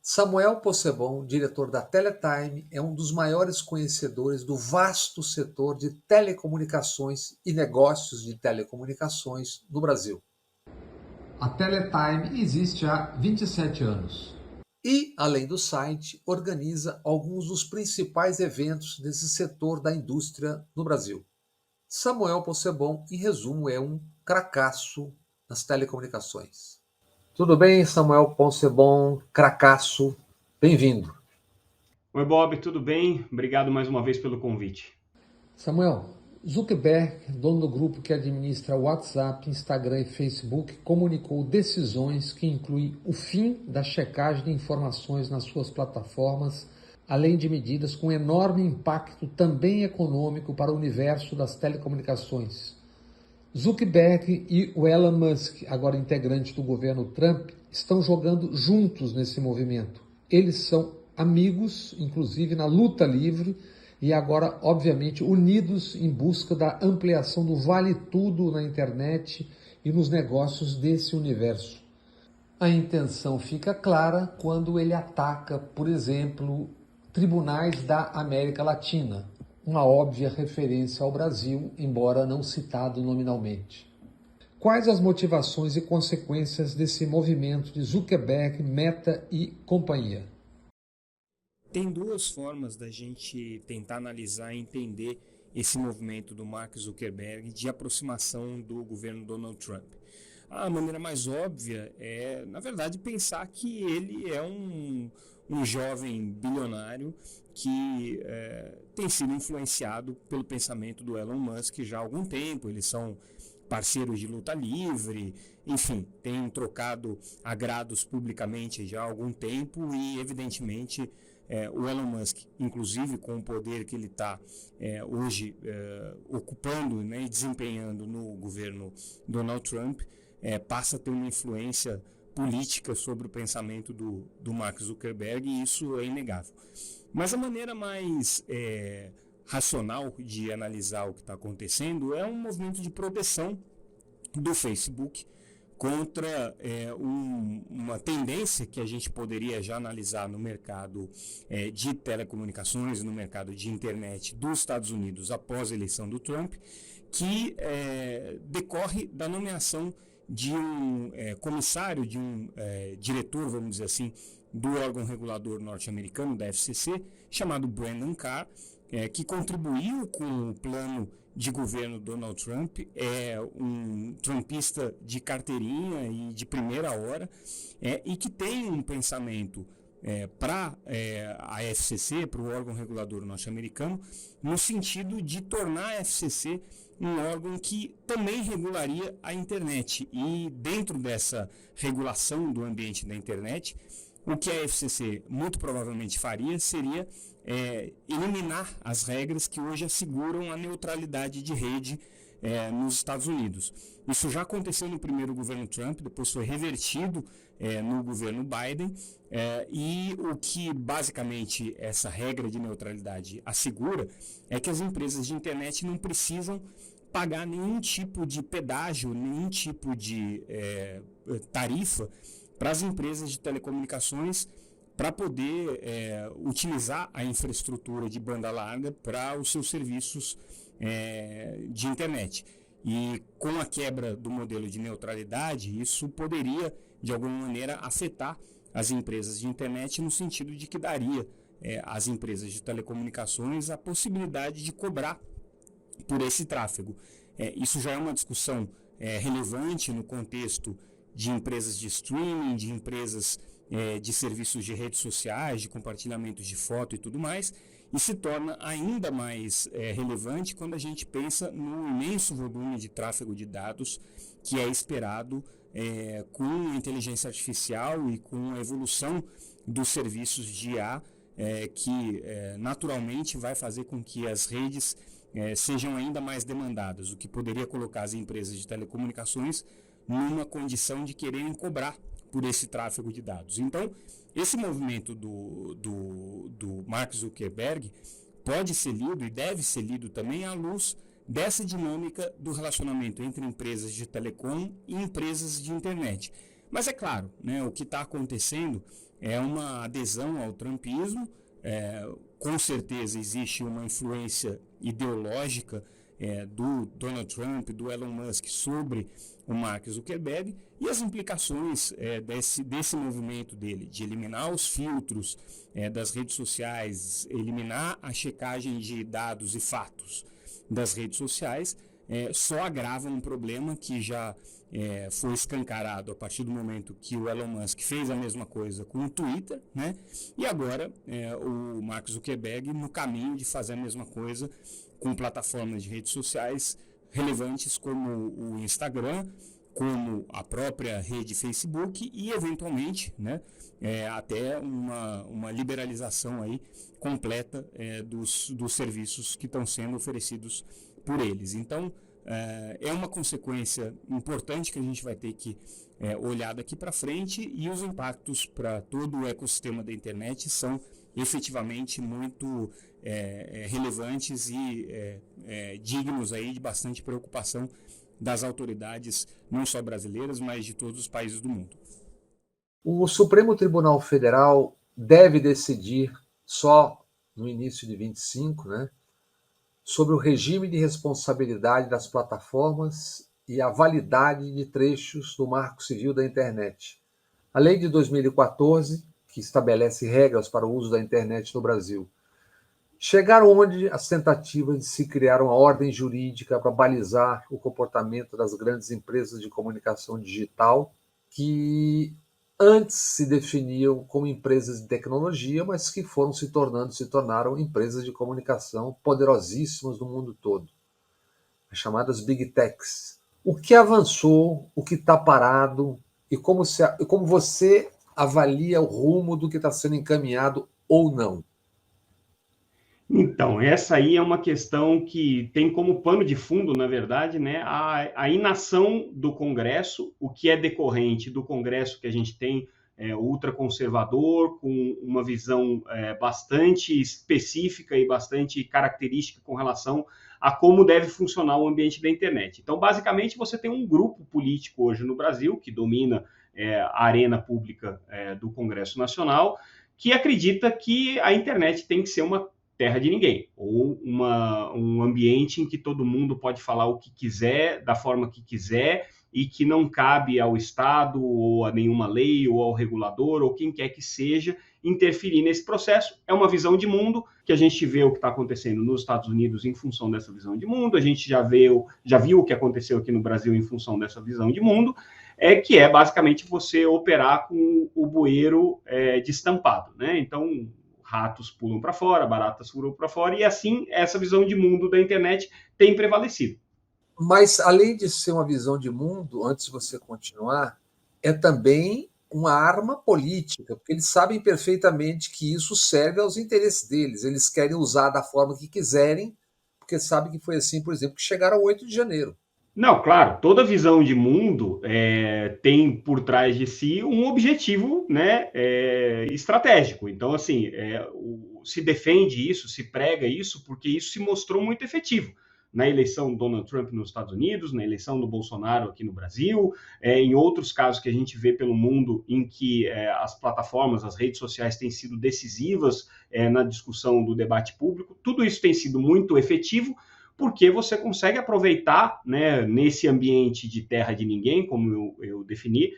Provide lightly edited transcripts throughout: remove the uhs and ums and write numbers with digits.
Samuel Possebon, diretor da Teletime, é um dos maiores conhecedores do vasto setor de telecomunicações e negócios de telecomunicações no Brasil. A Teletime existe há 27 anos. E, além do site, organiza alguns dos principais eventos desse setor da indústria no Brasil. Samuel Possebon, em resumo, é um cracaço nas telecomunicações. Tudo bem, Samuel Possebon, cracaço? Bem-vindo. Oi, Bob, tudo bem? Obrigado mais uma vez pelo convite. Samuel, Zuckerberg, dono do grupo que administra WhatsApp, Instagram e Facebook, comunicou decisões que incluem o fim da checagem de informações nas suas plataformas, além de medidas com enorme impacto também econômico para o universo das telecomunicações. Zuckerberg e o Elon Musk, agora integrante do governo Trump, estão jogando juntos nesse movimento. Eles são amigos, inclusive na luta livre, e agora, obviamente, unidos em busca da ampliação do vale tudo na internet e nos negócios desse universo. A intenção fica clara quando ele ataca, por exemplo, tribunais da América Latina, uma óbvia referência ao Brasil, embora não citado nominalmente. Quais as motivações e consequências desse movimento de Zuckerberg, Meta e companhia? Tem duas formas da gente tentar analisar e entender esse movimento do Mark Zuckerberg de aproximação do governo Donald Trump. A maneira mais óbvia é, na verdade, pensar que ele é um jovem bilionário que tem sido influenciado pelo pensamento do Elon Musk já há algum tempo. Eles são parceiros de luta livre, enfim, têm trocado agrados publicamente já há algum tempo e, evidentemente, o Elon Musk, inclusive com o poder que ele está hoje ocupando, né, e desempenhando no governo Donald Trump, passa a ter uma influência política sobre o pensamento do Mark Zuckerberg, e isso é inegável. Mas a maneira mais racional de analisar o que está acontecendo é um movimento de proteção do Facebook contra uma tendência que a gente poderia já analisar no mercado de telecomunicações, no mercado de internet dos Estados Unidos após a eleição do Trump, que decorre da nomeação de um comissário, de um diretor, vamos dizer assim, do órgão regulador norte-americano, da FCC, chamado Brendan Carr, que contribuiu com o plano de governo Donald Trump, é um trumpista de carteirinha e de primeira hora, e que tem um pensamento para a FCC, para o órgão regulador norte-americano, no sentido de tornar a FCC um órgão que também regularia a internet. E dentro dessa regulação do ambiente da internet, o que a FCC muito provavelmente faria seria eliminar as regras que hoje asseguram a neutralidade de rede nos Estados Unidos. Isso já aconteceu no primeiro governo Trump, depois foi revertido no governo Biden, e o que basicamente essa regra de neutralidade assegura é que as empresas de internet não precisam pagar nenhum tipo de pedágio, nenhum tipo de tarifa para as empresas de telecomunicações para poder utilizar a infraestrutura de banda larga para os seus serviços de internet. E com a quebra do modelo de neutralidade, isso poderia, de alguma maneira, afetar as empresas de internet no sentido de que daria às empresas de telecomunicações a possibilidade de cobrar por esse tráfego. Isso já é uma discussão relevante no contexto de empresas de streaming, de empresas de serviços de redes sociais, de compartilhamentos de foto e tudo mais, e se torna ainda mais relevante quando a gente pensa no imenso volume de tráfego de dados que é esperado com a inteligência artificial e com a evolução dos serviços de IA, que naturalmente vai fazer com que as redes sejam ainda mais demandadas, o que poderia colocar as empresas de telecomunicações numa condição de quererem cobrar por esse tráfego de dados. Então, esse movimento do Mark Zuckerberg pode ser lido e deve ser lido também à luz dessa dinâmica do relacionamento entre empresas de telecom e empresas de internet. Mas é claro, né, o que está acontecendo é uma adesão ao trumpismo, com certeza existe uma influência ideológica do Donald Trump, do Elon Musk sobre o Mark Zuckerberg, e as implicações desse movimento dele, de eliminar os filtros das redes sociais, eliminar a checagem de dados e fatos das redes sociais, só agrava um problema que já foi escancarado a partir do momento que o Elon Musk fez a mesma coisa com o Twitter, né? E agora o Mark Zuckerberg no caminho de fazer a mesma coisa com plataformas de redes sociais relevantes como o Instagram, como a própria rede Facebook e, eventualmente, né, até uma liberalização aí completa dos serviços que estão sendo oferecidos por eles. Então, é uma consequência importante que a gente vai ter que olhar daqui para frente, e os impactos para todo o ecossistema da internet são efetivamente muito relevantes e dignos aí de bastante preocupação das autoridades, não só brasileiras, mas de todos os países do mundo. O Supremo Tribunal Federal deve decidir só no início de 25, né, sobre o regime de responsabilidade das plataformas e a validade de trechos do Marco Civil da Internet. A Lei de 2014, que estabelece regras para o uso da internet no Brasil, chegaram onde as tentativas de se criar uma ordem jurídica para balizar o comportamento das grandes empresas de comunicação digital, que antes se definiam como empresas de tecnologia, mas que se tornaram empresas de comunicação poderosíssimas no mundo todo, as chamadas Big Techs. O que avançou, o que está parado, e como você avalia o rumo do que está sendo encaminhado ou não? Então, essa aí é uma questão que tem como pano de fundo, na verdade, né, a inação do Congresso, o que é decorrente do Congresso que a gente tem ultraconservador, com uma visão bastante específica e bastante característica com relação a como deve funcionar o ambiente da internet. Então, basicamente, você tem um grupo político hoje no Brasil, que domina a arena pública do Congresso Nacional, que acredita que a internet tem que ser uma terra de ninguém, ou um ambiente em que todo mundo pode falar o que quiser, da forma que quiser, e que não cabe ao Estado, ou a nenhuma lei, ou ao regulador, ou quem quer que seja, interferir nesse processo. É uma visão de mundo, que a gente vê o que está acontecendo nos Estados Unidos em função dessa visão de mundo, a gente já viu o que aconteceu aqui no Brasil em função dessa visão de mundo, que é basicamente você operar com o bueiro destampado, né? Então, ratos pulam para fora, baratas pulam para fora, e assim essa visão de mundo da internet tem prevalecido. Mas, além de ser uma visão de mundo, antes de você continuar, é também uma arma política, porque eles sabem perfeitamente que isso serve aos interesses deles. Eles querem usar da forma que quiserem, porque sabem que foi assim, por exemplo, que chegaram ao 8 de janeiro. Não, claro, toda visão de mundo tem por trás de si um objetivo, né, estratégico. Então, assim, se defende isso, se prega isso, porque isso se mostrou muito efetivo. Na eleição do Donald Trump nos Estados Unidos, na eleição do Bolsonaro aqui no Brasil, em outros casos que a gente vê pelo mundo em que as plataformas, as redes sociais têm sido decisivas na discussão do debate público, tudo isso tem sido muito efetivo, porque você consegue aproveitar, né, nesse ambiente de terra de ninguém, como eu defini,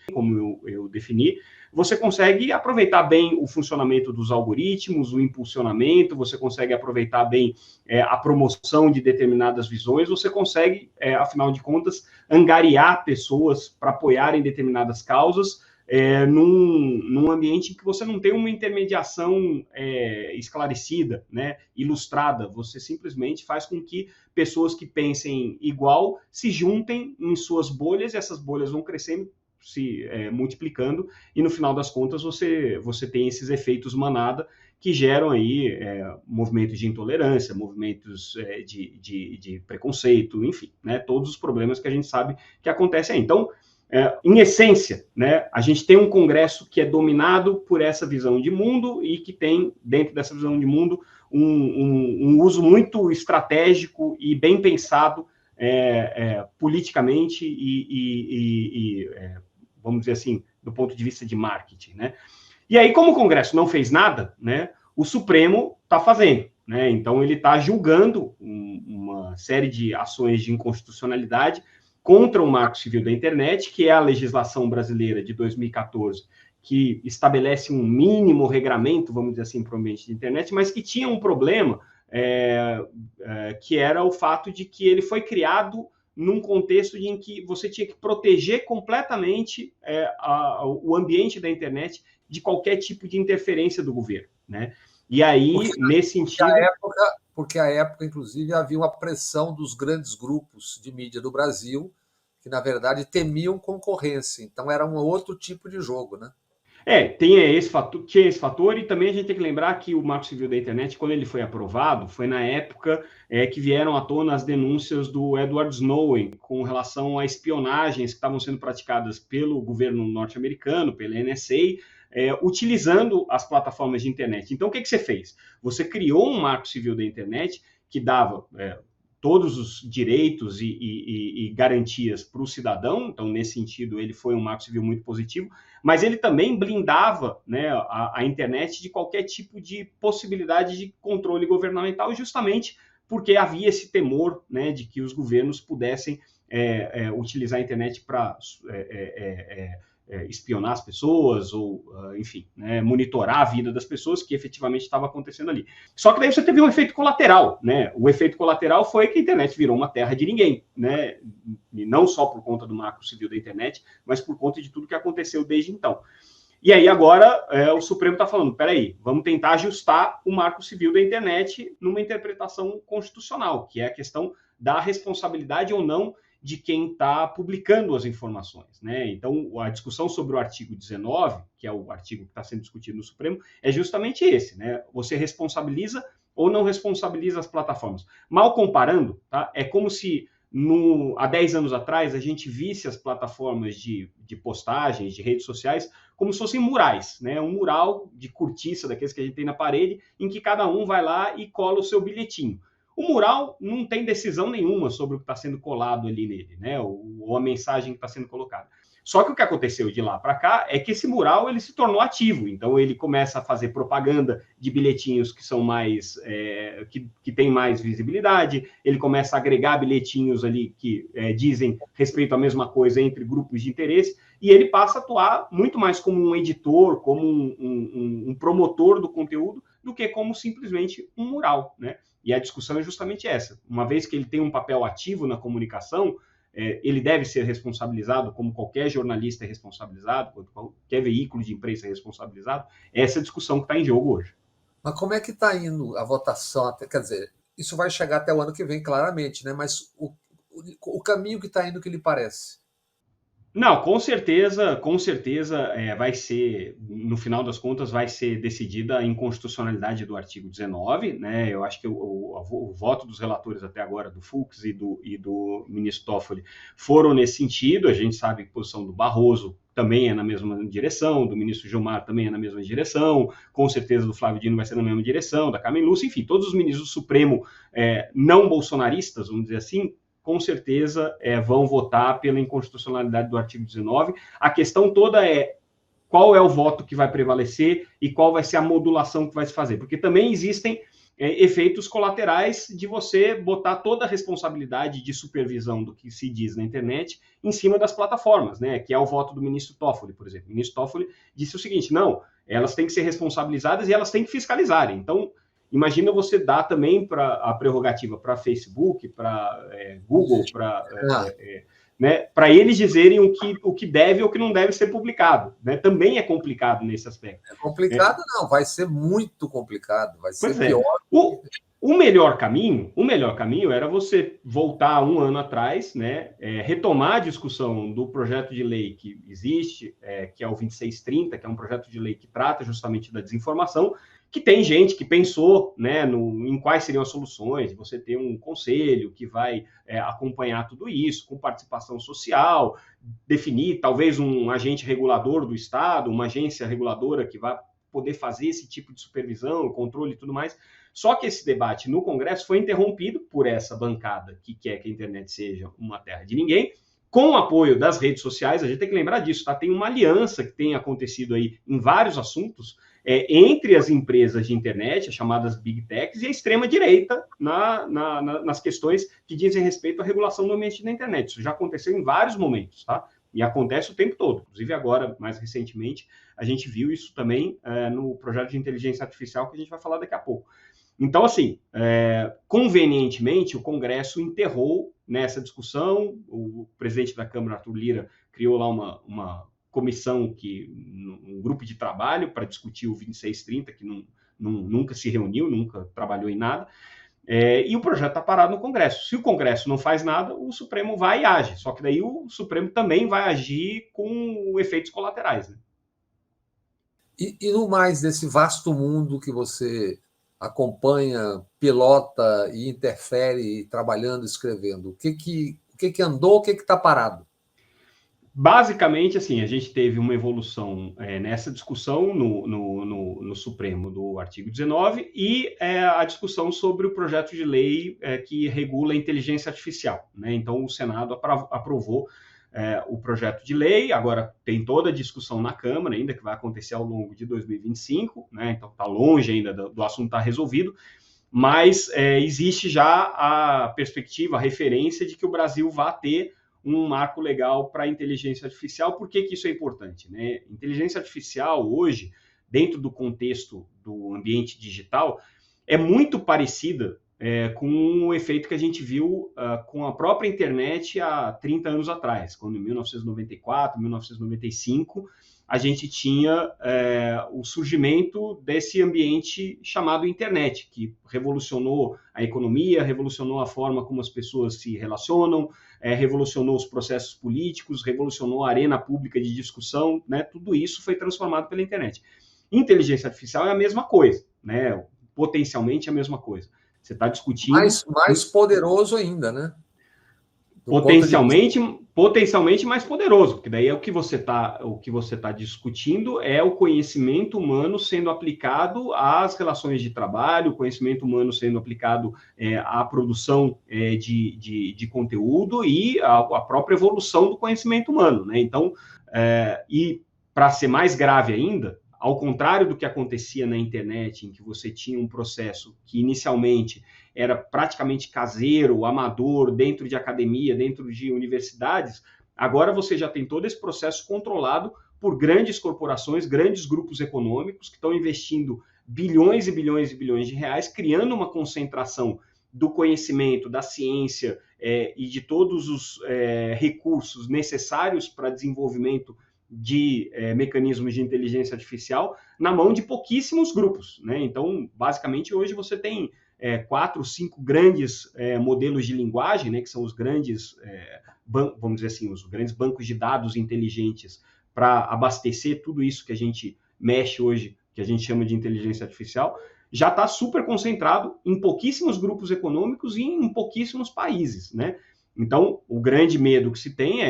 você consegue aproveitar bem o funcionamento dos algoritmos, o impulsionamento, você consegue aproveitar bem a promoção de determinadas visões, você consegue, afinal de contas, angariar pessoas para apoiarem determinadas causas, num ambiente em que você não tem uma intermediação esclarecida, né, ilustrada. Você simplesmente faz com que pessoas que pensem igual se juntem em suas bolhas, e essas bolhas vão crescendo, se multiplicando, e no final das contas você tem esses efeitos manada que geram aí movimentos de intolerância, movimentos de preconceito, enfim, né, todos os problemas que a gente sabe que acontecem aí. Então, em essência, né, a gente tem um Congresso que é dominado por essa visão de mundo e que tem, dentro dessa visão de mundo, um uso muito estratégico e bem pensado politicamente vamos dizer assim, do ponto de vista de marketing, né? E aí, como o Congresso não fez nada, né, o Supremo está fazendo, né? Então, ele está julgando uma série de ações de inconstitucionalidade contra o Marco Civil da Internet, que é a legislação brasileira de 2014, que estabelece um mínimo regramento, vamos dizer assim, para o ambiente de internet, mas que tinha um problema, que era o fato de que ele foi criado num contexto em que você tinha que proteger completamente o ambiente da internet de qualquer tipo de interferência do governo, né? E aí, nesse sentido... Porque à época, inclusive, havia uma pressão dos grandes grupos de mídia do Brasil, que, na verdade, temiam concorrência. Então, era um outro tipo de jogo, né? Tinha esse fator, e também a gente tem que lembrar que o Marco Civil da Internet, quando ele foi aprovado, foi na época que vieram à tona as denúncias do Edward Snowden com relação a espionagens que estavam sendo praticadas pelo governo norte-americano, pela NSA, utilizando as plataformas de internet. Então, o que você fez? Você criou um Marco Civil da Internet que dava todos os direitos e garantias para o cidadão, então, nesse sentido, ele foi um Marco Civil muito positivo, mas ele também blindava, né, a internet de qualquer tipo de possibilidade de controle governamental, justamente porque havia esse temor, né, de que os governos pudessem utilizar a internet para espionar as pessoas ou, enfim, né, monitorar a vida das pessoas, que efetivamente estava acontecendo ali. Só que daí você teve um efeito colateral, né? O efeito colateral foi que a internet virou uma terra de ninguém, né? E não só por conta do Marco Civil da Internet, mas por conta de tudo que aconteceu desde então. E aí agora o Supremo está falando, peraí, vamos tentar ajustar o Marco Civil da Internet numa interpretação constitucional, que é a questão da responsabilidade ou não de quem está publicando as informações, né? Então, a discussão sobre o artigo 19, que é o artigo que está sendo discutido no Supremo, é justamente esse, né? Você responsabiliza ou não responsabiliza as plataformas. Mal comparando, tá? É como se há 10 anos atrás a gente visse as plataformas de postagens, de redes sociais, como se fossem murais, né? Um mural de cortiça, daqueles que a gente tem na parede, em que cada um vai lá e cola o seu bilhetinho. O mural não tem decisão nenhuma sobre o que está sendo colado ali nele, né? Ou a mensagem que está sendo colocada. Só que o que aconteceu de lá para cá é que esse mural ele se tornou ativo. Então ele começa a fazer propaganda de bilhetinhos que são mais que tem mais visibilidade. Ele começa a agregar bilhetinhos ali que dizem respeito à mesma coisa entre grupos de interesse. E ele passa a atuar muito mais como um editor, como um promotor do conteúdo, do que como simplesmente um mural, né? E a discussão é justamente essa. Uma vez que ele tem um papel ativo na comunicação, ele deve ser responsabilizado, como qualquer jornalista é responsabilizado, qualquer veículo de imprensa é responsabilizado. Essa é a discussão que está em jogo hoje. Mas como é que está indo a votação? Quer dizer, isso vai chegar até o ano que vem, claramente, né? Mas o caminho que está indo, o que lhe parece? Não, com certeza vai ser, no final das contas, vai ser decidida a inconstitucionalidade do artigo 19, né? Eu acho que o voto dos relatores até agora, do Fux e do ministro Toffoli, foram nesse sentido. A gente sabe que a posição do Barroso também é na mesma direção, do ministro Gilmar também é na mesma direção, com certeza do Flávio Dino vai ser na mesma direção, da Carmen Lúcia, enfim, todos os ministros do Supremo não bolsonaristas, vamos dizer assim, com certeza vão votar pela inconstitucionalidade do artigo 19. A questão toda é qual é o voto que vai prevalecer e qual vai ser a modulação que vai se fazer, porque também existem efeitos colaterais de você botar toda a responsabilidade de supervisão do que se diz na internet em cima das plataformas, né? Que é o voto do ministro Toffoli, por exemplo. O ministro Toffoli disse o seguinte, não, elas têm que ser responsabilizadas e elas têm que fiscalizar. Então, imagina você dar também a prerrogativa para Facebook, para Google, para eles dizerem o que deve ou o que não deve ser publicado. Né? Também é complicado nesse aspecto. É complicado, não, vai ser muito complicado, vai ser pior. O melhor caminho era você voltar um ano atrás, né, retomar a discussão do projeto de lei que existe, que é o 2630, que é um projeto de lei que trata justamente da desinformação, que tem gente que pensou, né, em quais seriam as soluções, você ter um conselho que vai acompanhar tudo isso, com participação social, definir talvez um agente regulador do Estado, uma agência reguladora que vai poder fazer esse tipo de supervisão, controle e tudo mais. Só que esse debate no Congresso foi interrompido por essa bancada que quer que a internet seja uma terra de ninguém, com o apoio das redes sociais. A gente tem que lembrar disso, tá? Tem uma aliança que tem acontecido aí em vários assuntos entre as empresas de internet, as chamadas Big Techs, e a extrema-direita nas questões que dizem respeito à regulação do ambiente da internet. Isso já aconteceu em vários momentos, tá? E acontece o tempo todo. Inclusive agora, mais recentemente, a gente viu isso também no projeto de inteligência artificial que a gente vai falar daqui a pouco. Então, assim, convenientemente, o Congresso enterrou nessa discussão. O presidente da Câmara, Arthur Lira, criou lá uma comissão, um grupo de trabalho para discutir o 2630, que nunca se reuniu, nunca trabalhou em nada. E o projeto está parado no Congresso. Se o Congresso não faz nada, o Supremo vai e age. Só que daí o Supremo também vai agir com efeitos colaterais, né? E no mais desse vasto mundo que você acompanha, pilota e interfere trabalhando, escrevendo, o que andou, o que está parado? Basicamente, assim, a gente teve uma evolução nessa discussão no Supremo do artigo 19 e a discussão sobre o projeto de lei que regula a inteligência artificial, né? Então, o Senado aprovou o projeto de lei. Agora tem toda a discussão na Câmara ainda, que vai acontecer ao longo de 2025, né? Então está longe ainda do assunto estar resolvido, mas existe já a perspectiva, a referência de que o Brasil vai ter um marco legal para a inteligência artificial. Por que isso é importante, né? Inteligência artificial hoje, dentro do contexto do ambiente digital, é muito parecida com o efeito que a gente viu com a própria internet há 30 anos atrás, quando em 1994, 1995, a gente tinha o surgimento desse ambiente chamado internet, que revolucionou a economia, revolucionou a forma como as pessoas se relacionam, revolucionou os processos políticos, revolucionou a arena pública de discussão, né? Tudo isso foi transformado pela internet. Inteligência artificial é a mesma coisa, né? Potencialmente a mesma coisa. Você está discutindo... Mais poderoso ainda, né? Potencialmente mais poderoso, porque daí o que você está discutindo é o conhecimento humano sendo aplicado às relações de trabalho, o conhecimento humano sendo aplicado à produção de conteúdo e a própria evolução do conhecimento humano, né? Então, e para ser mais grave ainda, ao contrário do que acontecia na internet, em que você tinha um processo que inicialmente era praticamente caseiro, amador, dentro de academia, dentro de universidades, agora você já tem todo esse processo controlado por grandes corporações, grandes grupos econômicos que estão investindo bilhões e bilhões e bilhões de reais, criando uma concentração do conhecimento, da ciência e de todos os recursos necessários para desenvolvimento de mecanismos de inteligência artificial na mão de pouquíssimos grupos, né? Então, basicamente, hoje você tem 4, 5 grandes modelos de linguagem, né, que são os grandes, vamos dizer assim, os grandes bancos de dados inteligentes para abastecer tudo isso que a gente mexe hoje, que a gente chama de inteligência artificial, já está super concentrado em pouquíssimos grupos econômicos e em pouquíssimos países, né? Então, o grande medo que se tem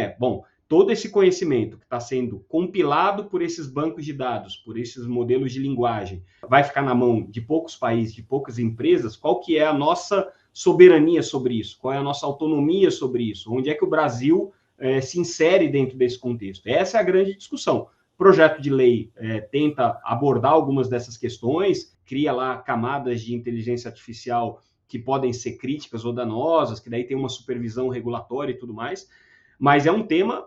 todo esse conhecimento que está sendo compilado por esses bancos de dados, por esses modelos de linguagem, vai ficar na mão de poucos países, de poucas empresas. Qual que é a nossa soberania sobre isso? Qual é a nossa autonomia sobre isso? Onde é que o Brasil se insere dentro desse contexto? Essa é a grande discussão. O projeto de lei tenta abordar algumas dessas questões, cria lá camadas de inteligência artificial que podem ser críticas ou danosas, que daí tem uma supervisão regulatória e tudo mais. Mas é um tema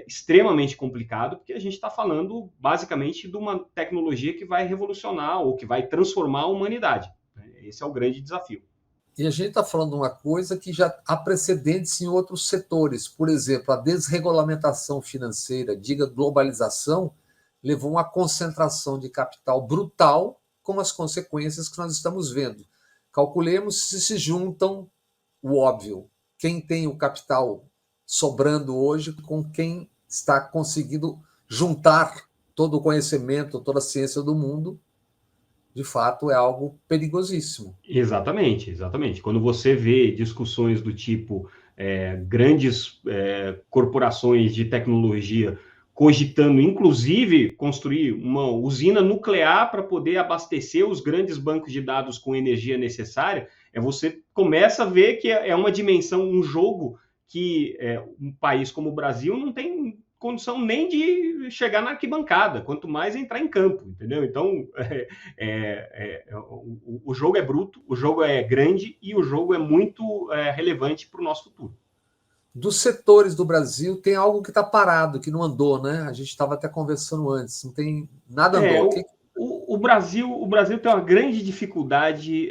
extremamente complicado, porque a gente está falando, basicamente, de uma tecnologia que vai revolucionar ou que vai transformar a humanidade. Esse é o grande desafio. E a gente está falando de uma coisa que já há precedentes em outros setores. Por exemplo, a desregulamentação financeira, diga globalização, levou a uma concentração de capital brutal, com as consequências que nós estamos vendo. Calculemos se juntam o óbvio. Quem tem o capital sobrando hoje com quem está conseguindo juntar todo o conhecimento, toda a ciência do mundo, de fato é algo perigosíssimo. Exatamente. Quando você vê discussões do tipo grandes corporações de tecnologia cogitando, inclusive, construir uma usina nuclear para poder abastecer os grandes bancos de dados com energia necessária, você começa a ver que é uma dimensão, um jogo que um país como o Brasil não tem condição nem de chegar na arquibancada, quanto mais entrar em campo, entendeu? Então, o jogo é bruto, o jogo é grande e o jogo é muito relevante para o nosso futuro. Dos setores do Brasil, tem algo que está parado, que não andou, né? A gente estava até conversando antes, não tem nada andou. O Brasil tem uma grande dificuldade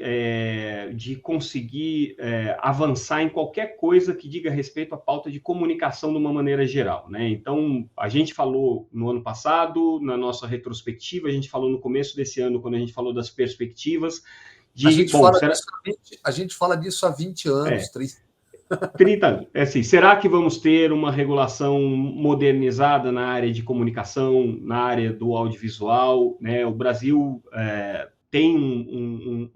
de conseguir avançar em qualquer coisa que diga respeito à pauta de comunicação de uma maneira geral, né? Então, a gente falou no ano passado, na nossa retrospectiva, a gente falou no começo desse ano, quando a gente falou das perspectivas. A gente fala disso há 20 anos, 30 anos. Assim, será que vamos ter uma regulação modernizada na área de comunicação, na área do audiovisual, né? O Brasil tem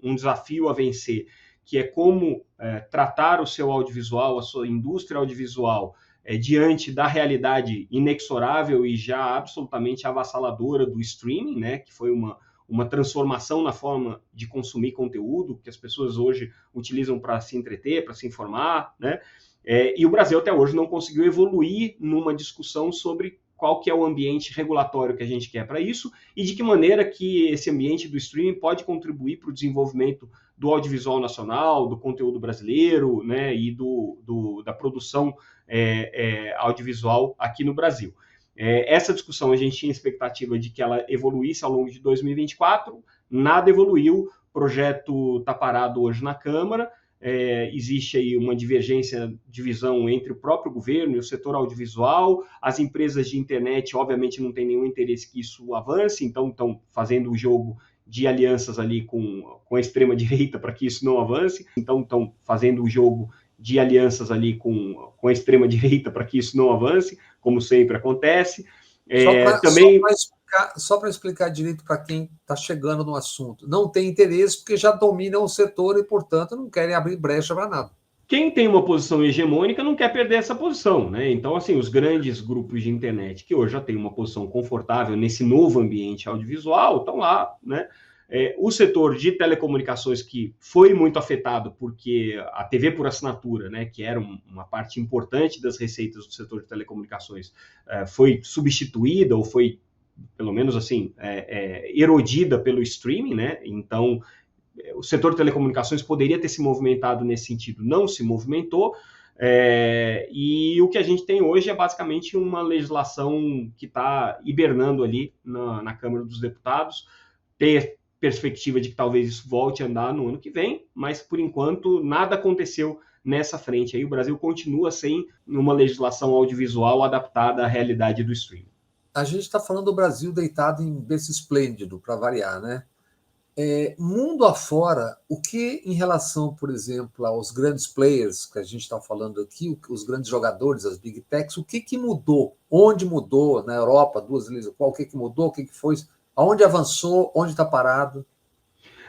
um desafio a vencer, que é como tratar o seu audiovisual, a sua indústria audiovisual, diante da realidade inexorável e já absolutamente avassaladora do streaming, né? Que foi uma transformação na forma de consumir conteúdo, que as pessoas hoje utilizam para se entreter, para se informar, né? E o Brasil até hoje não conseguiu evoluir numa discussão sobre qual que é o ambiente regulatório que a gente quer para isso e de que maneira que esse ambiente do streaming pode contribuir para o desenvolvimento do audiovisual nacional, do conteúdo brasileiro, né? E da produção audiovisual aqui no Brasil. Essa discussão a gente tinha expectativa de que ela evoluísse ao longo de 2024, nada evoluiu, o projeto está parado hoje na Câmara, existe aí uma divergência de visão entre o próprio governo e o setor audiovisual, as empresas de internet obviamente não têm nenhum interesse que isso avance, então estão fazendo o jogo de alianças ali com a extrema-direita para que isso não avance, então estão fazendo o jogo de alianças ali com a extrema-direita para que isso não avance, como sempre acontece. Só para explicar direito para quem está chegando no assunto, não tem interesse porque já dominam o setor e, portanto, não querem abrir brecha para nada. Quem tem uma posição hegemônica não quer perder essa posição, né? Então, assim, os grandes grupos de internet que hoje já têm uma posição confortável nesse novo ambiente audiovisual estão lá, né? O setor de telecomunicações, que foi muito afetado porque a TV por assinatura, né, que era uma parte importante das receitas do setor de telecomunicações, foi substituída ou foi, pelo menos assim, erodida pelo streaming, né? Então, o setor de telecomunicações poderia ter se movimentado nesse sentido, não se movimentou, e o que a gente tem hoje é basicamente uma legislação que está hibernando ali na Câmara dos Deputados, ter perspectiva de que talvez isso volte a andar no ano que vem, mas por enquanto nada aconteceu nessa frente. Aí o Brasil continua sem uma legislação audiovisual adaptada à realidade do streaming. A gente está falando do Brasil deitado em berço esplêndido, para variar, né? Mundo afora, o que em relação, por exemplo, aos grandes players que a gente está falando aqui, os grandes jogadores, as big techs, o que mudou? Onde mudou? Na Europa, o que mudou? O que foi? Aonde avançou? Onde está parado?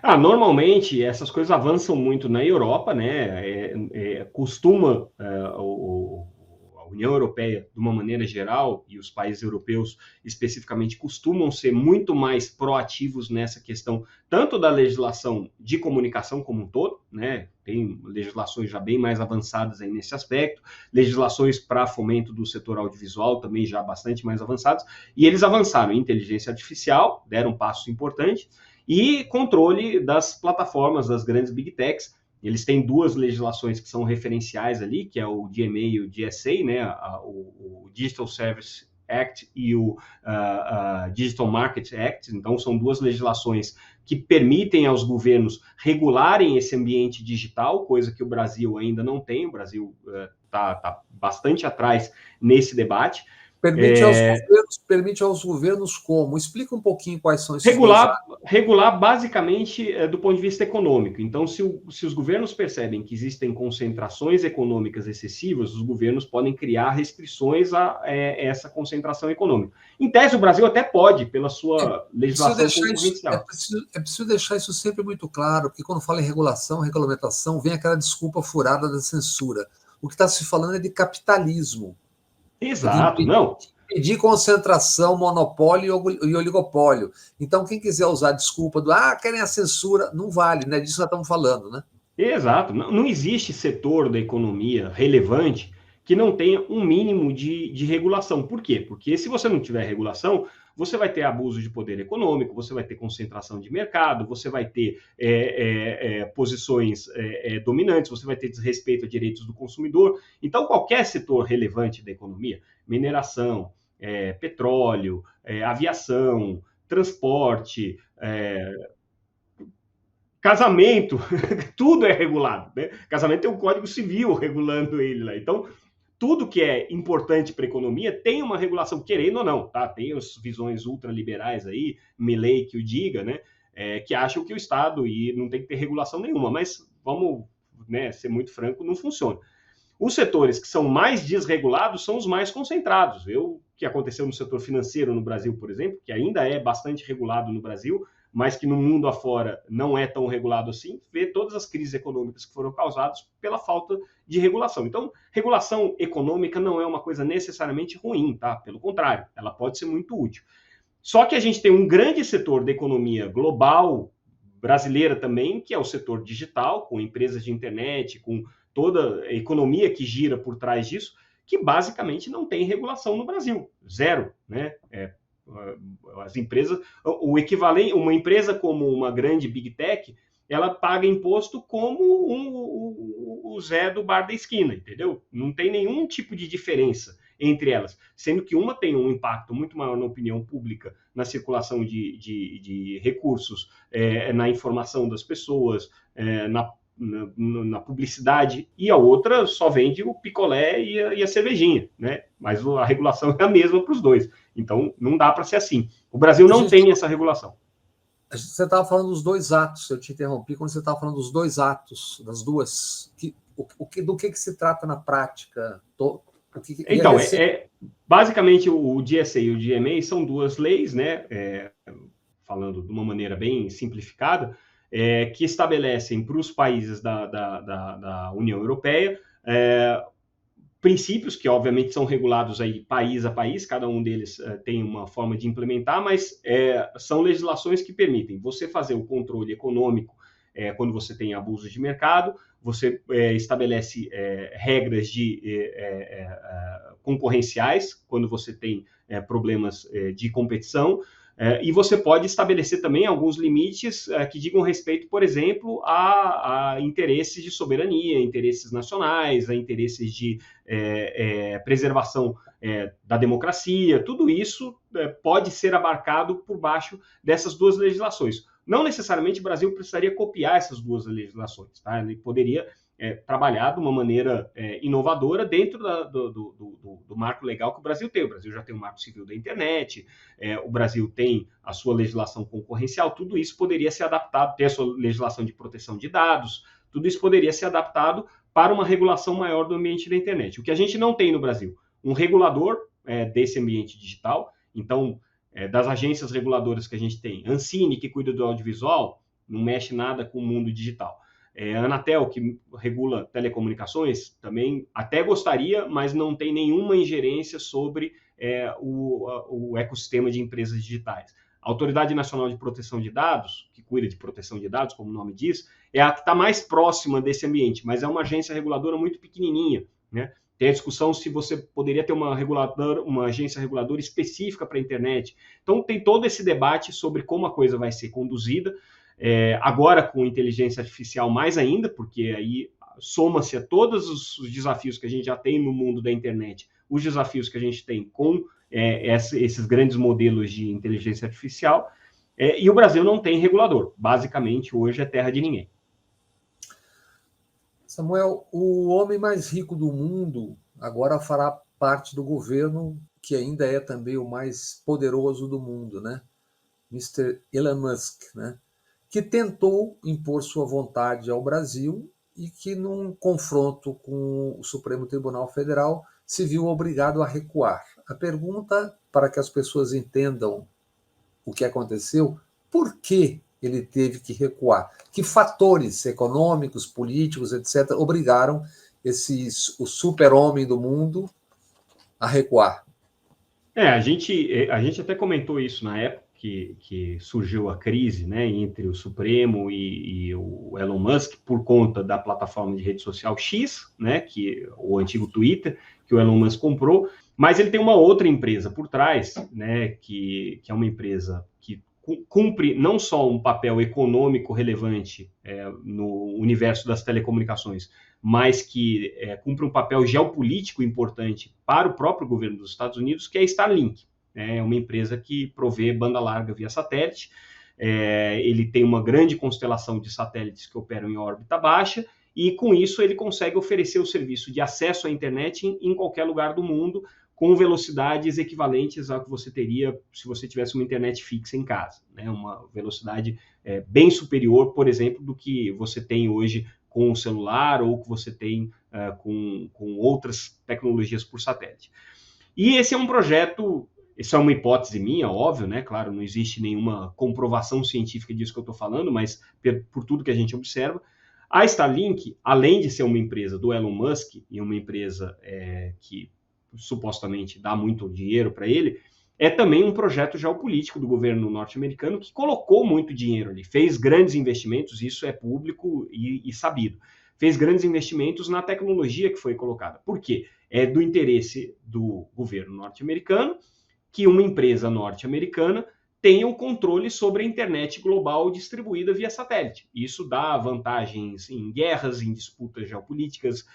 Normalmente essas coisas avançam muito na Europa, né? Costuma a União Europeia, de uma maneira geral, e os países europeus especificamente, costumam ser muito mais proativos nessa questão, tanto da legislação de comunicação como um todo, né? Tem legislações já bem mais avançadas aí nesse aspecto, legislações para fomento do setor audiovisual também já bastante mais avançadas, e eles avançaram em inteligência artificial, deram um passo importante, e controle das plataformas, das grandes big techs. Eles têm duas legislações que são referenciais ali, que é o DMA e o DSA, né? O Digital Service Act e o Digital Market Act. Então, são duas legislações que permitem aos governos regularem esse ambiente digital, coisa que o Brasil ainda não tem. O Brasil está bastante atrás nesse debate. Permite aos governos como? Explica um pouquinho quais são esses regular basicamente do ponto de vista econômico. Então, se os governos percebem que existem concentrações econômicas excessivas, os governos podem criar restrições a essa concentração econômica. Em tese, o Brasil até pode, pela sua legislação concorrencial. É preciso deixar isso sempre muito claro, porque quando fala em regulação, regulamentação, vem aquela desculpa furada da censura. O que está se falando é de capitalismo. Exato, não. impedir concentração, monopólio e oligopólio. Então, quem quiser usar a desculpa querem a censura, não vale, né? Disso nós estamos falando, né? Exato. Não existe setor da economia relevante que não tenha um mínimo de regulação. Por quê? Porque se você não tiver regulação, você vai ter abuso de poder econômico, você vai ter concentração de mercado, você vai ter posições dominantes, você vai ter desrespeito a direitos do consumidor. Então, qualquer setor relevante da economia, mineração, petróleo, aviação, transporte, casamento, tudo é regulado, né? Casamento tem um código civil regulando ele lá. Então, tudo que é importante para a economia tem uma regulação, querendo ou não, tá? Tem as visões ultraliberais aí, Milley que o diga, né? Que acham que o Estado e não tem que ter regulação nenhuma, mas vamos, né, ser muito franco, não funciona. Os setores que são mais desregulados são os mais concentrados. O que aconteceu no setor financeiro no Brasil, por exemplo, que ainda é bastante regulado no Brasil, mas que no mundo afora não é tão regulado assim, vê todas as crises econômicas que foram causadas pela falta de regulação. Então, regulação econômica não é uma coisa necessariamente ruim, tá? Pelo contrário, ela pode ser muito útil. Só que a gente tem um grande setor da economia global, brasileira também, que é o setor digital, com empresas de internet, com toda a economia que gira por trás disso, que basicamente não tem regulação no Brasil. Zero, né? As empresas, o equivalente, uma empresa como uma grande Big Tech, ela paga imposto como o Zé do bar da esquina, entendeu? Não tem nenhum tipo de diferença entre elas, sendo que uma tem um impacto muito maior na opinião pública, na circulação de recursos, na informação das pessoas, na publicidade, e a outra só vende o picolé e a cervejinha, né? Mas a regulação é a mesma para os dois. Então, não dá para ser assim. O Brasil não tem essa regulação. Você estava falando dos dois atos, eu te interrompi quando você estava falando dos dois atos, das duas. Do que se trata na prática? Então, basicamente o GSA e o GMA são duas leis, né? Falando de uma maneira bem simplificada, que estabelecem para os países da União Europeia princípios que, obviamente, são regulados aí país a país, cada um deles tem uma forma de implementar, mas são legislações que permitem você fazer o controle econômico quando você tem abusos de mercado, você estabelece regras concorrenciais quando você tem problemas de competição, e você pode estabelecer também alguns limites que digam respeito, por exemplo, a interesses de soberania, interesses nacionais, a interesses de preservação da democracia. Tudo isso pode ser abarcado por baixo dessas duas legislações. Não necessariamente o Brasil precisaria copiar essas duas legislações, tá? Ele poderia trabalhar de uma maneira inovadora dentro do marco legal que o Brasil tem. O Brasil já tem o Marco Civil da Internet, o Brasil tem a sua legislação concorrencial, tudo isso poderia ser adaptado, tem a sua legislação de proteção de dados, tudo isso poderia ser adaptado para uma regulação maior do ambiente da internet. O que a gente não tem no Brasil, um regulador desse ambiente digital. Então, das agências reguladoras que a gente tem, Ancine, que cuida do audiovisual, não mexe nada com o mundo digital. A Anatel, que regula telecomunicações, também até gostaria, mas não tem nenhuma ingerência sobre o ecossistema de empresas digitais. A Autoridade Nacional de Proteção de Dados, que cuida de proteção de dados, como o nome diz, é a que está mais próxima desse ambiente, mas é uma agência reguladora muito pequenininha, né? Tem a discussão se você poderia ter uma agência reguladora específica para a internet. Então, tem todo esse debate sobre como a coisa vai ser conduzida. Agora, com inteligência artificial, mais ainda, porque aí soma-se a todos os desafios que a gente já tem no mundo da internet, os desafios que a gente tem com esses grandes modelos de inteligência artificial, e o Brasil não tem regulador. Basicamente, hoje é terra de ninguém. Samuel, o homem mais rico do mundo agora fará parte do governo, que ainda é também o mais poderoso do mundo, né? Mr. Elon Musk, né? Que tentou impor sua vontade ao Brasil e que, num confronto com o Supremo Tribunal Federal, se viu obrigado a recuar. A pergunta, para que as pessoas entendam o que aconteceu, por que ele teve que recuar? Que fatores econômicos, políticos, etc., obrigaram o super-homem do mundo a recuar? A gente até comentou isso na época que surgiu a crise, né, entre o Supremo e o Elon Musk por conta da plataforma de rede social X, né, que o antigo Twitter, que o Elon Musk comprou, mas ele tem uma outra empresa por trás, né, que é uma empresa que cumpre não só um papel econômico relevante no universo das telecomunicações, mas que cumpre um papel geopolítico importante para o próprio governo dos Estados Unidos, que é a Starlink. É uma empresa que provê banda larga via satélite. Ele tem uma grande constelação de satélites que operam em órbita baixa, e com isso ele consegue oferecer o serviço de acesso à internet em qualquer lugar do mundo, com velocidades equivalentes ao que você teria se você tivesse uma internet fixa em casa, né? Uma velocidade bem superior, por exemplo, do que você tem hoje com o celular ou que você tem com outras tecnologias por satélite. E esse é um projeto, isso é uma hipótese minha, óbvio, né? Claro, não existe nenhuma comprovação científica disso que eu estou falando, mas por tudo que a gente observa, a Starlink, além de ser uma empresa do Elon Musk e uma empresa que supostamente dá muito dinheiro para ele, é também um projeto geopolítico do governo norte-americano que colocou muito dinheiro ali, fez grandes investimentos, isso é público e sabido, fez grandes investimentos na tecnologia que foi colocada. Por quê? É do interesse do governo norte-americano que uma empresa norte-americana tenha o controle sobre a internet global distribuída via satélite. Isso dá vantagens em guerras, em disputas geopolíticas,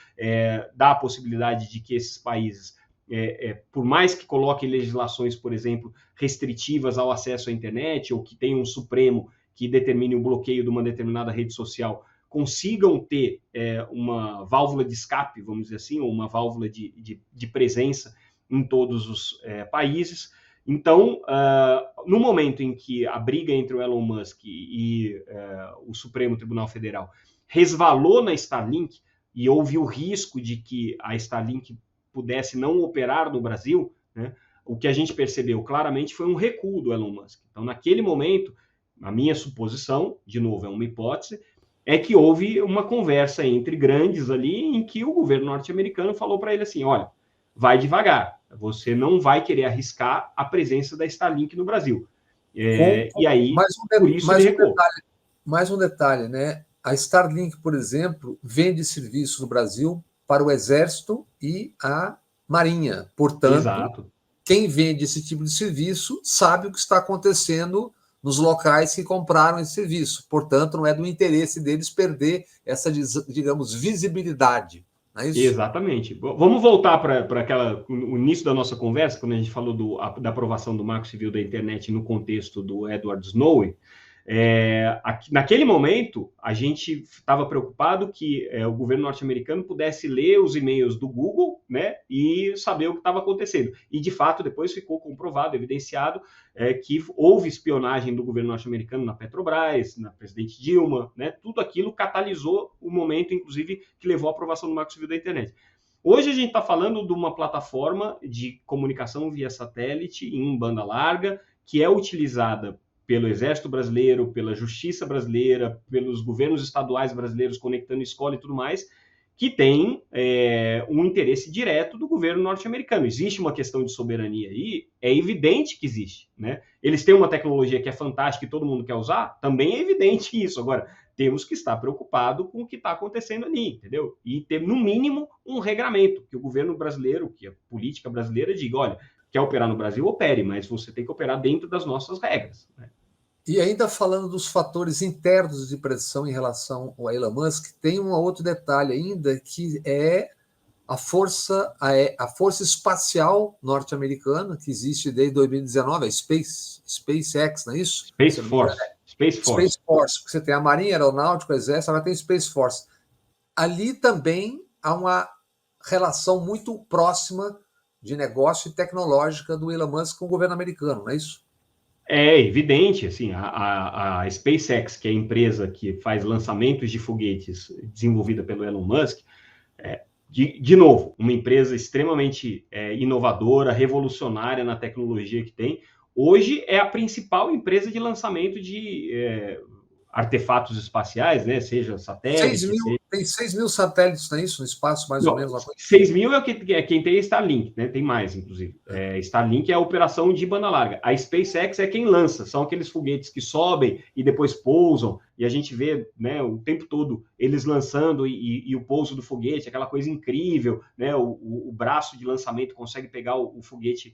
dá a possibilidade de que esses países por mais que coloquem legislações, por exemplo, restritivas ao acesso à internet, ou que tenham um Supremo que determine o bloqueio de uma determinada rede social, consigam ter uma válvula de escape, vamos dizer assim, ou uma válvula de presença em todos os países. Então, no momento em que a briga entre o Elon Musk e o Supremo Tribunal Federal resvalou na Starlink, e houve o risco de que a Starlink pudesse não operar no Brasil, né, o que a gente percebeu claramente foi um recuo do Elon Musk. Então, naquele momento, a minha suposição, de novo, é uma hipótese, é que houve uma conversa entre grandes ali em que o governo norte-americano falou para ele assim, olha, vai devagar, você não vai querer arriscar a presença da Starlink no Brasil. E aí, por isso ele recuou. Mais um detalhe, né? A Starlink, por exemplo, vende serviço no Brasil para o Exército e a Marinha. Portanto, exato, quem vende esse tipo de serviço sabe o que está acontecendo nos locais que compraram esse serviço. Portanto, não é do interesse deles perder essa, digamos, visibilidade. Não é isso? Exatamente. Vamos voltar para o início da nossa conversa, quando a gente falou da aprovação do Marco Civil da Internet no contexto do Edward Snowden. Naquele momento, a gente estava preocupado que o governo norte-americano pudesse ler os e-mails do Google, né, e saber o que estava acontecendo. E, de fato, depois ficou comprovado, evidenciado, que houve espionagem do governo norte-americano na Petrobras, na presidente Dilma, né, tudo aquilo catalisou o momento, inclusive, que levou à aprovação do Marco Civil da Internet. Hoje a gente está falando de uma plataforma de comunicação via satélite em banda larga, que é utilizada pelo Exército Brasileiro, pela Justiça Brasileira, pelos governos estaduais brasileiros conectando escola e tudo mais, que tem um interesse direto do governo norte-americano. Existe uma questão de soberania aí, é evidente que existe, né? Eles têm uma tecnologia que é fantástica e todo mundo quer usar, também é evidente isso. Agora, temos que estar preocupados com o que está acontecendo ali, entendeu? E ter, no mínimo, um regramento, que o governo brasileiro, que a política brasileira diga, olha, quer operar no Brasil, opere, mas você tem que operar dentro das nossas regras, né? E ainda falando dos fatores internos de pressão em relação ao Elon Musk, tem um outro detalhe ainda, que é a força espacial norte-americana, que existe desde 2019, a SpaceX, não é isso? Space Force. Space Force, porque você tem a Marinha, a Aeronáutica, o Exército, agora tem Space Force. Ali também há uma relação muito próxima de negócio e tecnológica do Elon Musk com o governo americano, não é isso? É evidente, assim, a SpaceX, que é a empresa que faz lançamentos de foguetes desenvolvida pelo Elon Musk, de novo, uma empresa extremamente inovadora, revolucionária na tecnologia que tem. Hoje é a principal empresa de lançamento de artefatos espaciais, né? Seja satélite, Tem 6 mil satélites, não é isso? No espaço, mais ou menos? 6 mil é quem tem Starlink, né? Tem mais, inclusive. Starlink é a operação de banda larga. A SpaceX é quem lança, são aqueles foguetes que sobem e depois pousam, e a gente vê, né, o tempo todo eles lançando e o pouso do foguete, aquela coisa incrível, né? O braço de lançamento consegue pegar o foguete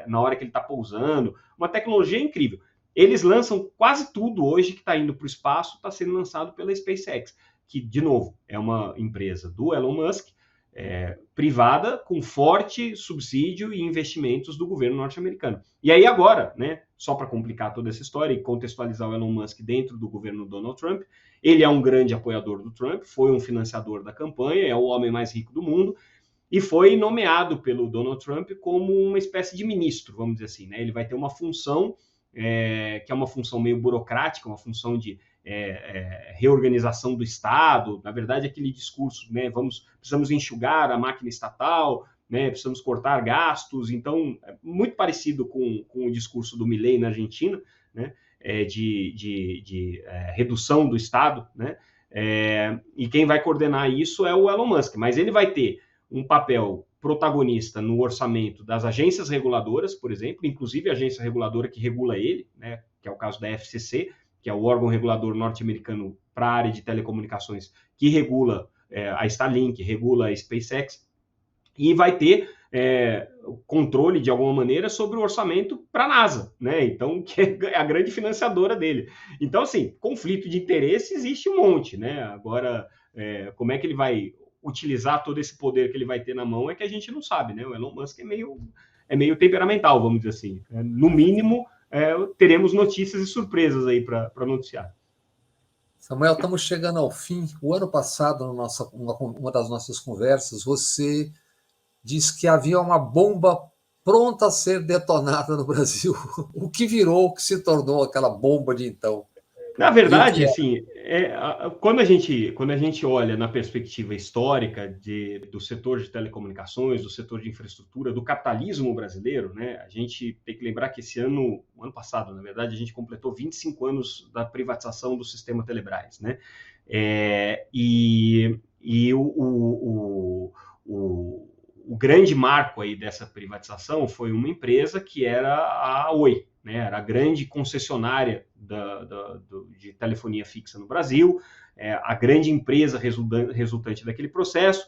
na hora que ele está pousando. Uma tecnologia incrível. Eles lançam quase tudo hoje que está indo para o espaço, está sendo lançado pela SpaceX, que, de novo, é uma empresa do Elon Musk, privada, com forte subsídio e investimentos do governo norte-americano. E aí agora, né, só para complicar toda essa história e contextualizar o Elon Musk dentro do governo Donald Trump, ele é um grande apoiador do Trump, foi um financiador da campanha, é o homem mais rico do mundo, e foi nomeado pelo Donald Trump como uma espécie de ministro, vamos dizer assim, né? Ele vai ter uma função, que é uma função meio burocrática, uma função de reorganização do Estado, na verdade aquele discurso, né, precisamos enxugar a máquina estatal, né, precisamos cortar gastos, então é muito parecido com o discurso do Milei na Argentina, né, de redução do Estado, né, e quem vai coordenar isso é o Elon Musk, mas ele vai ter um papel protagonista no orçamento das agências reguladoras, por exemplo, inclusive a agência reguladora que regula ele, né, que é o caso da FCC, que é o órgão regulador norte-americano para a área de telecomunicações, que regula a Starlink, regula a SpaceX, e vai ter controle, de alguma maneira, sobre o orçamento para a NASA, né? Então, que é a grande financiadora dele. Então, assim, conflito de interesse existe um monte, né? Agora, como é que ele vai utilizar todo esse poder que ele vai ter na mão é que a gente não sabe, né? O Elon Musk é meio temperamental, vamos dizer assim. No mínimo, teremos notícias e surpresas aí para noticiar. Samuel, estamos chegando ao fim. O ano passado, uma das nossas conversas, você disse que havia uma bomba pronta a ser detonada no Brasil. O que virou, o que se tornou aquela bomba de então? Na verdade, assim, quando a gente olha na perspectiva histórica do setor de telecomunicações, do setor de infraestrutura, do capitalismo brasileiro, né, a gente tem que lembrar que o ano passado, na verdade, a gente completou 25 anos da privatização do sistema Telebrás, né, o grande marco aí dessa privatização foi uma empresa que era a Oi, né, era a grande concessionária de telefonia fixa no Brasil, a grande empresa resultante daquele processo,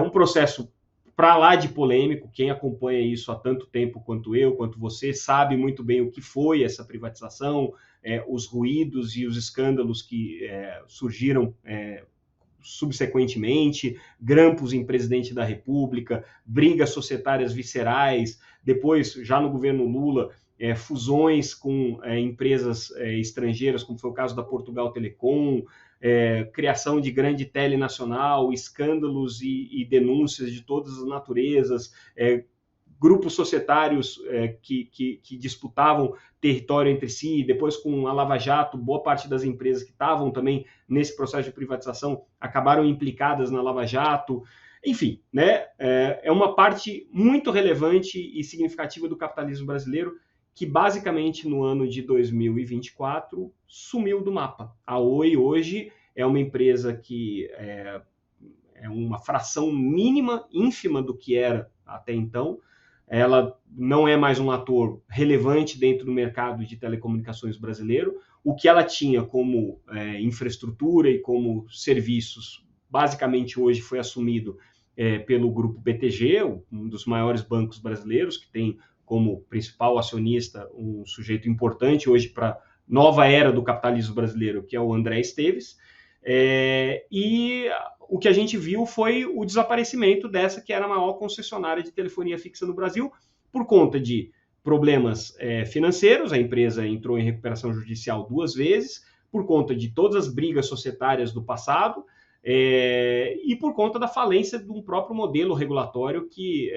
um processo para lá de polêmico. Quem acompanha isso há tanto tempo quanto eu, quanto você, sabe muito bem o que foi essa privatização, os ruídos e os escândalos que surgiram subsequentemente, grampos em presidente da República, brigas societárias viscerais, depois, já no governo Lula, fusões com empresas estrangeiras, como foi o caso da Portugal Telecom, criação de grande telenacional, escândalos e denúncias de todas as naturezas, grupos societários que disputavam território entre si, depois com a Lava Jato, boa parte das empresas que estavam também nesse processo de privatização acabaram implicadas na Lava Jato. Enfim, né, é uma parte muito relevante e significativa do capitalismo brasileiro que basicamente no ano de 2024 sumiu do mapa. A Oi hoje é uma empresa que é uma fração mínima, ínfima do que era até então. Ela não é mais um ator relevante dentro do mercado de telecomunicações brasileiro. O que ela tinha como infraestrutura e como serviços, basicamente hoje foi assumido pelo grupo BTG, um dos maiores bancos brasileiros, que tem como principal acionista um sujeito importante hoje para a nova era do capitalismo brasileiro, que é o André Esteves. E o que a gente viu foi o desaparecimento dessa que era a maior concessionária de telefonia fixa no Brasil, por conta de problemas financeiros. A empresa entrou em recuperação judicial 2 vezes, por conta de todas as brigas societárias do passado, e por conta da falência de um próprio modelo regulatório que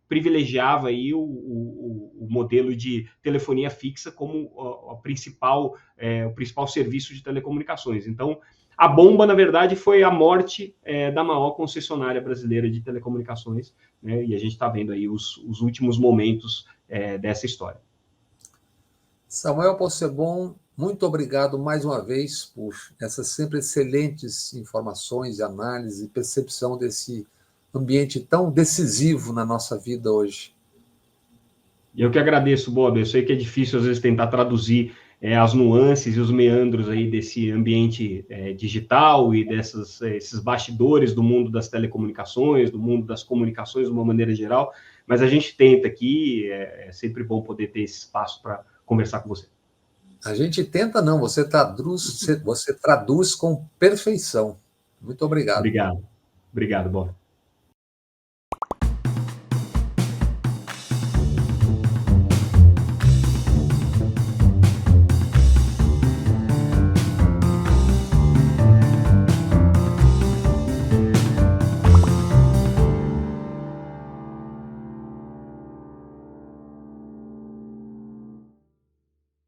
privilegiava aí o modelo de telefonia fixa como o principal serviço de telecomunicações. Então, a bomba, na verdade, foi a morte da maior concessionária brasileira de telecomunicações, né? E a gente está vendo aí os últimos momentos dessa história. Samuel Possebon, Muito obrigado mais uma vez por essas sempre excelentes informações e análise e percepção desse ambiente tão decisivo na nossa vida hoje. Eu que agradeço, Bob. Eu sei que é difícil, às vezes, tentar traduzir as nuances e os meandros aí desse ambiente digital e esses bastidores do mundo das telecomunicações, do mundo das comunicações de uma maneira geral, mas a gente tenta aqui, é sempre bom poder ter esse espaço para conversar com você. A gente tenta não, você traduz com perfeição. Muito obrigado. Obrigado. Obrigado, Bob.